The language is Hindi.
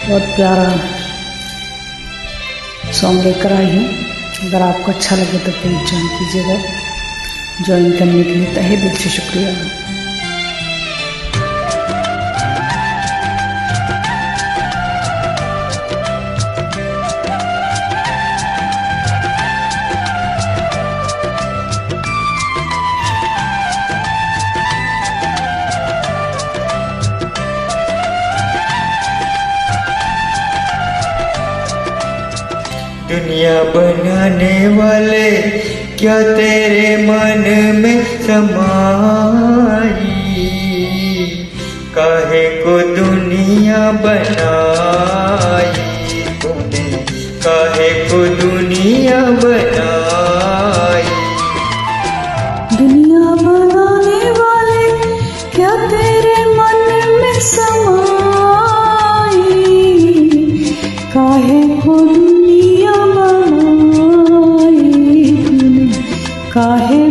बहुत प्यारा सॉन्ग लेकर आई हूँ। अगर आपको अच्छा लगे तो प्लीज़ ज्वाइन कीजिएगा। ज्वाइन करने के लिए तहे दिल से शुक्रिया। दुनिया बनाने वाले क्या तेरे मन में समाई, काहे को दुनिया बनाई तूने, काहे को दुनिया बनाई। दुनिया बनाने वाले क्या तेरे मन में समाई, काहे को दुनिया बनाई तूने, काहे